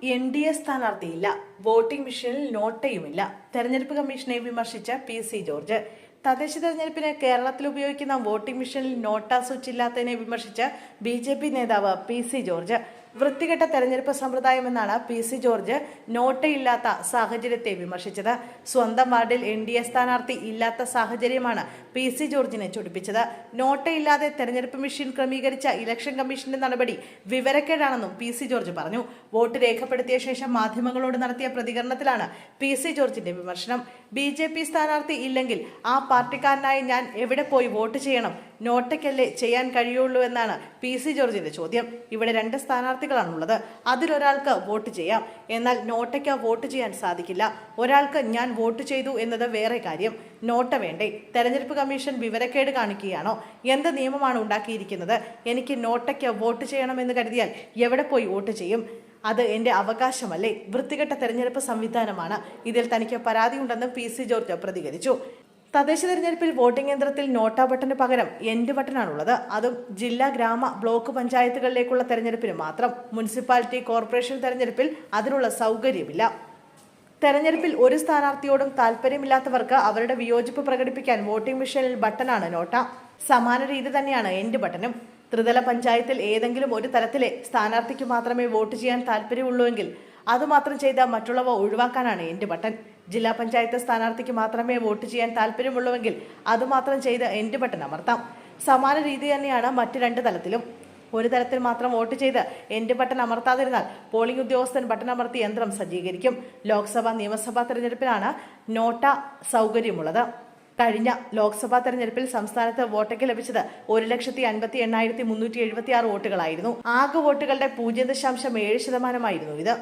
NDA സ്ഥാനാർത്ഥിയില്ല, voting മെഷീനിൽ നോട്ടയുമില്ല. തെരഞ്ഞെടുപ്പ് കമ്മീഷനെ വിമർശിച്ച PC ജോർജ്. തദ്ദേശ തെരഞ്ഞെടുപ്പിന് കേരളത്തിൽ ഉപയോഗിക്കുന്ന വോട്ടിംഗ് മെഷീനിൽ നോട്ട സ്വിച്ച് ഇല്ലാത്തതിനെ വിമർശിച്ച് BJP നേതാവ് PC ജോർജ്. വൃത്തികെട്ട തെരഞ്ഞെടുപ്പ് സമ്പ്രദായമെന്നാണ് PC ജോർജ് നോട്ടയില്ലാത്ത സാഹചര്യത്തെ വിമർശിച്ചത്. സ്വന്തം വാർഡിൽ NDA സ്ഥാനാർത്ഥി ഇല്ലാത്ത സാഹചര്യമാണ് PC ജോർജിനെ ചൊടിപ്പിച്ചത്. നോട്ടയില്ലാതെ തെരഞ്ഞെടുപ്പ് മെഷീൻ ക്രമീകരിച്ച ഇലക്ഷൻ കമ്മീഷന്റെ നടപടി വിവരക്കേടാണെന്നും PC ജോർജ് പറഞ്ഞു. വോട്ട് രേഖപ്പെടുത്തിയ ശേഷം മാധ്യമങ്ങളോട് നടത്തിയ പ്രതികരണത്തിലാണ് PC ജോർജിന്റെ വിമർശനം. BJP സ്ഥാനാർത്ഥി ഇല്ലെങ്കിൽ ആ പാർട്ടിക്കാരനായ ഞാൻ എവിടെ പോയി വോട്ട് ചെയ്യണം? നോട്ടയ്ക്കല്ലേ ചെയ്യാൻ കഴിയുള്ളൂ എന്നാണ് PC ജോർജിന്റെ ചോദ്യം. ഇവിടെ 2 സ്ഥാനാർത്ഥികളാണുള്ളത്. അതിലൊരാൾക്ക് വോട്ട് ചെയ്യാം, എന്നാൽ നോട്ടയ്ക്ക് വോട്ട് ചെയ്യാൻ സാധിക്കില്ല. ഒരാൾക്ക് ഞാൻ വോട്ട് ചെയ്തു എന്നത് വേറെ കാര്യം. നോട്ട വേണ്ടേ? തെരഞ്ഞെടുപ്പ് കമ്മീഷൻ വിവരക്കേട് കാണിക്കുകയാണോ? എന്ത് നിയമമാണ് ഉണ്ടാക്കിയിരിക്കുന്നത്? എനിക്ക് നോട്ടയ്ക്ക് വോട്ട് ചെയ്യണമെന്ന് കരുതിയാൽ എവിടെ പോയി വോട്ട് ചെയ്യും? അത് എൻ്റെ അവകാശമല്ലേ? വൃത്തികെട്ട തെരഞ്ഞെടുപ്പ് സംവിധാനമാണ്. ഇതിൽ തനിക്ക് പരാതിയുണ്ടെന്ന് PC ജോർജ് പ്രതികരിച്ചു. തദ്ദേശ തെരഞ്ഞെടുപ്പിൽ വോട്ടിംഗ് യന്ത്രത്തിൽ നോട്ട ബട്ടന് പകരം എൻഡ് ബട്ടനാണുള്ളത്. അതും ജില്ലാ, ഗ്രാമ, ബ്ലോക്ക് പഞ്ചായത്തുകളിലേക്കുള്ള തെരഞ്ഞെടുപ്പിന് മാത്രം. മുനിസിപ്പാലിറ്റി, കോർപ്പറേഷൻ തെരഞ്ഞെടുപ്പിൽ അതിനുള്ള സൗകര്യമില്ല. തെരഞ്ഞെടുപ്പിൽ ഒരു സ്ഥാനാർത്ഥിയോടും താല്പര്യമില്ലാത്തവർക്ക് അവരുടെ വിയോജിപ്പ് പ്രകടിപ്പിക്കാൻ വോട്ടിംഗ് മെഷീനിൽ ബട്ടനാണ് നോട്ട. സമാന രീതി തന്നെയാണ് എൻഡ് ബട്ടനും. ത്രിതല പഞ്ചായത്തിൽ ഏതെങ്കിലും ഒരു തലത്തിലെ സ്ഥാനാർത്ഥിക്ക് മാത്രമേ വോട്ട് ചെയ്യാൻ താല്പര്യമുള്ളൂവെങ്കിൽ അതുമാത്രം ചെയ്ത മറ്റുള്ളവ ഒഴിവാക്കാനാണ് എൻഡ് ബട്ടൺ. ജില്ലാ പഞ്ചായത്ത് സ്ഥാനാർത്ഥിക്ക് മാത്രമേ വോട്ട് ചെയ്യാൻ താല്പര്യമുള്ളൂവെങ്കിൽ അതുമാത്രം ചെയ്ത് എൻഡ് ബട്ടൺ അമർത്താം. സമാന രീതി തന്നെയാണ് മറ്റ് 2 തലത്തിലും. ഒരു തലത്തിൽ മാത്രം വോട്ട് ചെയ്ത് എൻഡ് ബട്ടൺ അമർത്താതിരുന്നാൽ പോളിംഗ് ഉദ്യോഗസ്ഥൻ ബട്ടൺ അമർത്തി യന്ത്രം സജ്ജീകരിക്കും. ലോക്സഭാ, നിയമസഭാ തെരഞ്ഞെടുപ്പിലാണ് നോട്ട സൗകര്യമുള്ളത്. കഴിഞ്ഞ ലോക്സഭാ തെരഞ്ഞെടുപ്പിൽ സംസ്ഥാനത്ത് വോട്ടൊക്കെ ലഭിച്ചത് 1,58,376 വോട്ടുകളായിരുന്നു. ആകെ വോട്ടുകളുടെ 0.7% ഇത്.